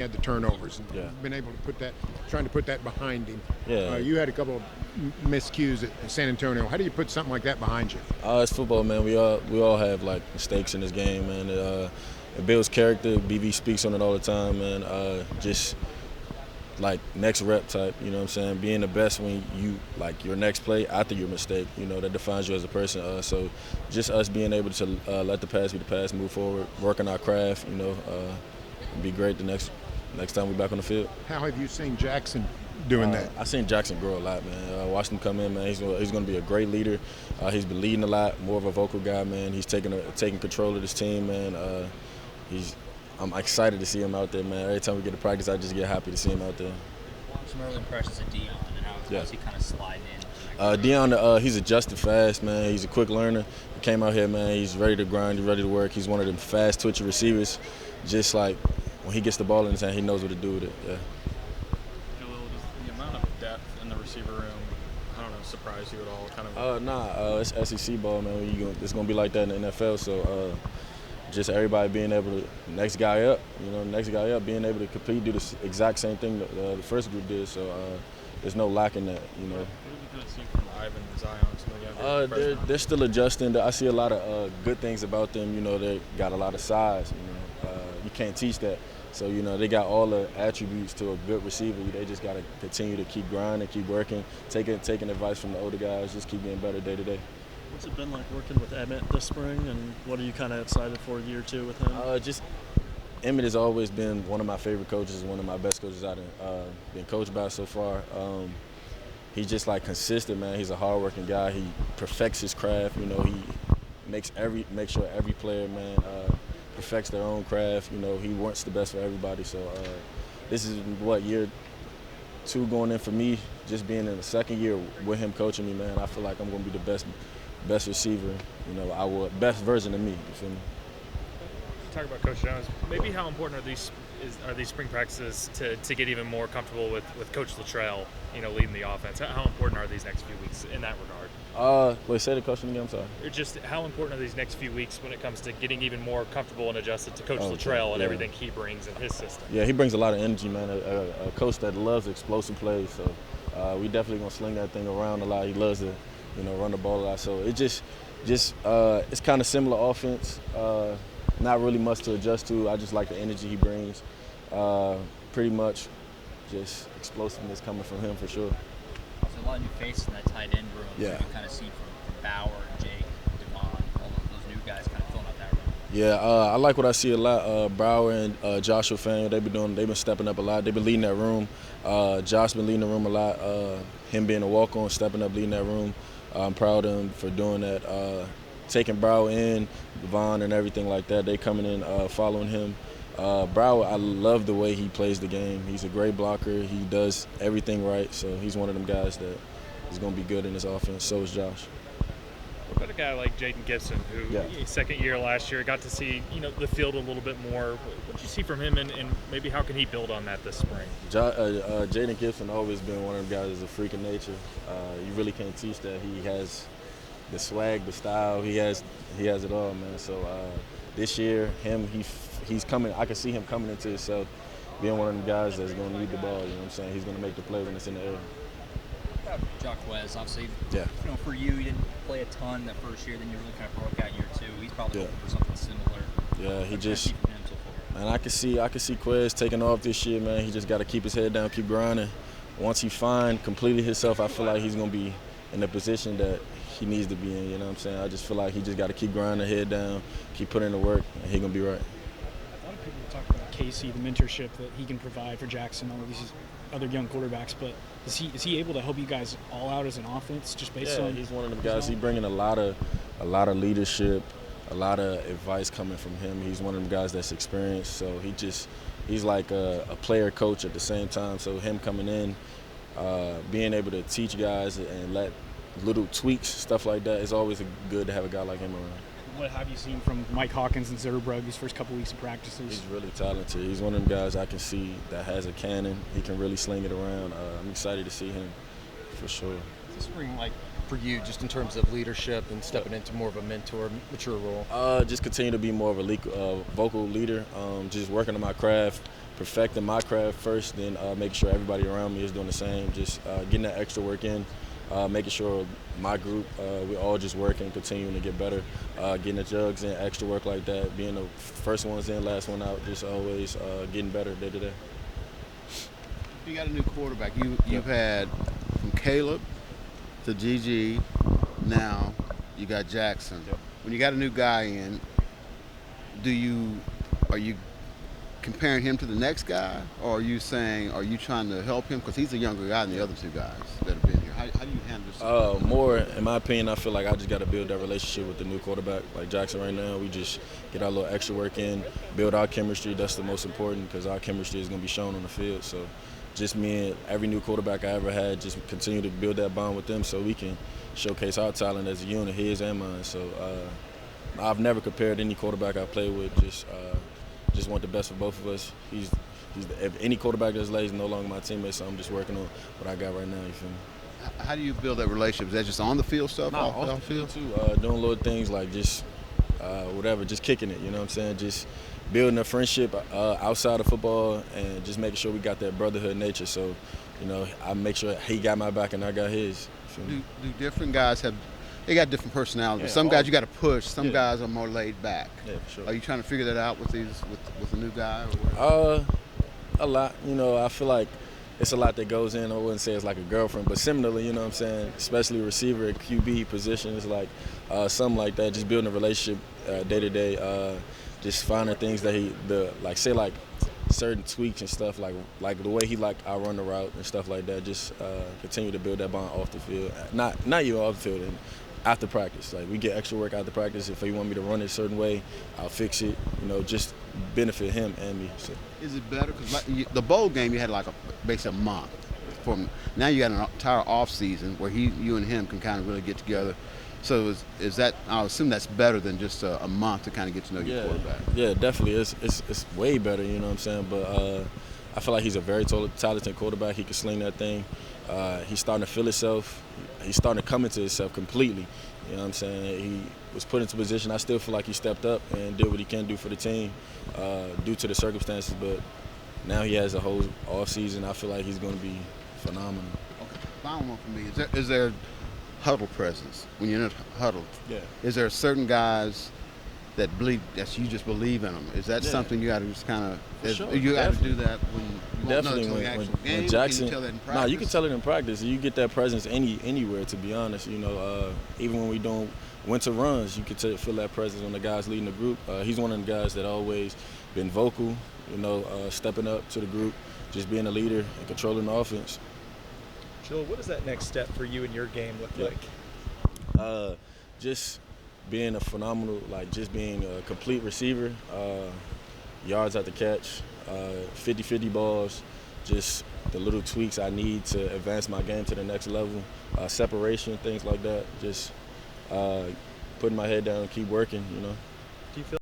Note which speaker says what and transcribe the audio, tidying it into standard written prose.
Speaker 1: had the turnovers and
Speaker 2: Yeah.
Speaker 1: been able to trying to put that behind him.
Speaker 2: Yeah.
Speaker 1: You had a couple of miscues at San Antonio. How do you put something like that behind you?
Speaker 2: It's football, man. We all have like mistakes in this game, man. It builds character. BV speaks on it all the time, man. Just like next rep type, you know what I'm saying? Being the best when you like your next play after your mistake, you know, that defines you as a person. So just us being able to let the past be the past, move forward, work on our craft, you know, it'd be great the next time we're back on the field.
Speaker 1: How have you seen Jackson doing that?
Speaker 2: I've seen Jackson grow a lot, man. Watched him come in, man. He's going to be a great leader. He's been leading a lot, more of a vocal guy, man. He's taking control of this team, man. I'm excited to see him out there, man. Every time we get to practice, I just get happy to see him out there.
Speaker 3: Some early impressions of Dion and how's he kind of sliding in?
Speaker 2: Dion, he's adjusted fast, man. He's a quick learner. He came out here, man. He's ready to grind. He's ready to work. He's one of them fast, twitchy receivers. Just like when he gets the ball in his hand, he knows what to do with it. Yeah.
Speaker 4: Jalil, does the amount of depth in the receiver room, I don't know, surprise you at all?
Speaker 2: It's SEC ball, man. It's gonna be like that in the NFL. So just everybody being able to next guy up, being able to compete, do the exact same thing the first group did. So there's no lack in that, you know.
Speaker 4: What did you kind of see from Ivan and Zion? Some of the younger
Speaker 2: They're still adjusting. I see a lot of good things about them. You know, they got a lot of size. You know, you can't teach that. So you know, they got all the attributes to a good receiver. They just got to continue to keep grinding, keep working, taking advice from the older guys, just keep getting better day to day.
Speaker 5: What's it been like working with Emmett this spring, and what are you kind of excited for year two with him?
Speaker 2: Emmett has always been one of my favorite coaches, one of my best coaches I've been coached by so far. He's just like consistent, man. He's a hardworking guy. He perfects his craft. You know, he makes sure every player, man, perfects their own craft. You know, he wants the best for everybody. So this is year 2 going in for me. Just being in the second year with him coaching me, man. I feel like I'm gonna be the best receiver. You know, best version of me. You feel me?
Speaker 6: Talk about Coach Jones. Maybe how important are these spring practices to get even more comfortable with Coach Luttrell, you know, leading the offense? How important are these next few weeks in that regard?
Speaker 2: Say the question again. I'm sorry.
Speaker 6: Just how important are these next few weeks when it comes to getting even more comfortable and adjusted to Coach Luttrell and everything he brings in his system?
Speaker 2: Yeah, he brings a lot of energy, man. A coach that loves explosive plays. So we definitely gonna sling that thing around a lot. He loves to, you know, run the ball a lot. So it just it's kind of similar offense. Not really much to adjust to. I just like the energy he brings. Pretty much just explosiveness coming from him for sure.
Speaker 3: There's a lot of new faces in that tight end room.
Speaker 2: Yeah.
Speaker 3: You kind of see from Bauer, Jake, Devon, all of those new guys kind of filling out that room.
Speaker 2: Yeah, I like what I see a lot. Bauer and Joshua Fan, they've been stepping up a lot. They've been leading that room. Josh been leading the room a lot. Him being a walk-on, stepping up, leading that room. I'm proud of him for doing that. Taking Bauer in, Devon and everything like that. They coming in, following him. Bauer, I love the way he plays the game. He's a great blocker. He does everything right. So he's one of them guys that is going to be good in this offense. So is Josh.
Speaker 6: What about a guy like Jaden Gibson, who second year last year got to see, you know, the field a little bit more? What did you see from him, and maybe how can he build on that this spring?
Speaker 2: Jaden Gibson always been one of them guys that's a freak of nature. You really can't teach that. He has the swag, the style. He has it all, man. So this year, he's coming. I can see him coming into himself, being one of them guys that's going to lead the ball. You know what I'm saying? He's going to make the play when it's in the air.
Speaker 3: Quez, obviously,
Speaker 2: yeah.
Speaker 3: You know, for you didn't play a ton that first year, then you really kind of broke out year 2. He's probably looking for something similar.
Speaker 2: Yeah, he just. Man, I can see Quez taking off this year, man. He just got to keep his head down, keep grinding. Once he find completely himself, I feel like he's going to be in the position that he needs to be in. You know what I'm saying? I just feel like he just got to keep grinding, head down, keep putting in the work, and he's going to be right.
Speaker 7: A lot of people talk about Casey, the mentorship that he can provide for Jackson, all of these other young quarterbacks, but is he able to help you guys all out as an offense just based on?
Speaker 2: He's one of them guys. He's bringing a lot of leadership, a lot of advice coming from him. He's one of them guys that's experienced, so he's like a player coach at the same time. So him coming in, being able to teach guys and let little tweaks, stuff like that, it's always good to have a guy like him around.
Speaker 7: What have you seen from Mike Hawkins and Zerbrg these first couple weeks of practices?
Speaker 2: He's really talented. He's one of them guys I can see that has a cannon. He can really sling it around. I'm excited to see him for sure.
Speaker 8: This spring, like for you, just in terms of leadership and stepping into more of a mentor, mature role?
Speaker 2: Just continue to be more of a vocal leader. Just working on my craft, perfecting my craft first, then making sure everybody around me is doing the same. Just getting that extra work in, making sure my group, we all just working, continuing to get better, getting the jugs in, extra work like that, being the first ones in, last one out, just always getting better day to day.
Speaker 9: You got a new quarterback. You've had from Caleb to GG, now you got Jackson.
Speaker 2: Yep.
Speaker 9: When you got a new guy in, are you comparing him to the next guy, or are you trying to help him because he's a younger guy than the other two guys that have been here? How do you handle this?
Speaker 2: More, in my opinion, I feel like I just got to build that relationship with the new quarterback. Like Jackson right now, we just get our little extra work in, build our chemistry. That's the most important because our chemistry is going to be shown on the field. So just me and every new quarterback I ever had, just continue to build that bond with them so we can showcase our talent as a unit, his and mine. So I've never compared any quarterback I played with. Just want the best for both of us. If any quarterback that's late is no longer my teammate, so I'm just working on what I got right now. You feel me?
Speaker 9: How do you build that relationship? Is that just on the field stuff?
Speaker 2: No, off the field too. Doing little things like just whatever, just kicking it. You know what I'm saying? Just building a friendship outside of football and just making sure we got that brotherhood nature. So, you know, I make sure he got my back and I got his.
Speaker 9: Do different guys have? They got different personalities.
Speaker 2: Yeah,
Speaker 9: some guys you got to push. Some
Speaker 2: yeah.
Speaker 9: guys are more laid back.
Speaker 2: Yeah, for sure.
Speaker 9: Are you trying to figure that out with a new guy? Or
Speaker 2: a lot. You know, I feel like it's a lot that goes in. I wouldn't say it's like a girlfriend, but similarly, you know what I'm saying? Especially receiver at QB position, it's like something like that. Just building a relationship day to day. Just finding things that certain tweaks and stuff like the way I run the route and stuff like that. Just continue to build that bond off the field. Not even off the field. And after practice, like we get extra work after practice. If he want me to run it a certain way, I'll fix it. You know, just benefit him and me. So.
Speaker 9: Is it better? Because the bowl game, you had basically a month. Now you got an entire off season where you and him can kind of really get together. So is that? I'll assume that's better than just a month to kind of get to know your quarterback.
Speaker 2: Yeah, definitely. It's way better. You know what I'm saying? But I feel like he's a very talented quarterback. He can sling that thing. He's starting to feel himself. He's starting to come into himself completely. You know what I'm saying? He was put into position. I still feel like he stepped up and did what he can do for the team due to the circumstances. But now he has a whole off season. I feel like he's going to be phenomenal.
Speaker 9: Okay. Final one for me. Is there huddle presence when you're in a huddle?
Speaker 2: Yeah.
Speaker 9: Is there certain guys that you just believe in them? Is that something you got to just kind of?
Speaker 2: Sure,
Speaker 9: you got to do that when you
Speaker 2: definitely
Speaker 9: won't know until the actual game?
Speaker 2: when Jackson.
Speaker 9: Can you tell that in practice?
Speaker 2: No, you can tell it in practice. You get that presence anywhere. To be honest, you know, even when we doing winter runs, you can feel that presence when the guys leading the group. He's one of the guys that always been vocal. You know, stepping up to the group, just being a leader and controlling the offense.
Speaker 10: Jill, what does that next step for you in your game look like?
Speaker 2: Just being a phenomenal, just being a complete receiver, yards at the catch, 50-50 balls, just the little tweaks I need to advance my game to the next level, separation, things like that. Just putting my head down and keep working, you know.
Speaker 10: Do you feel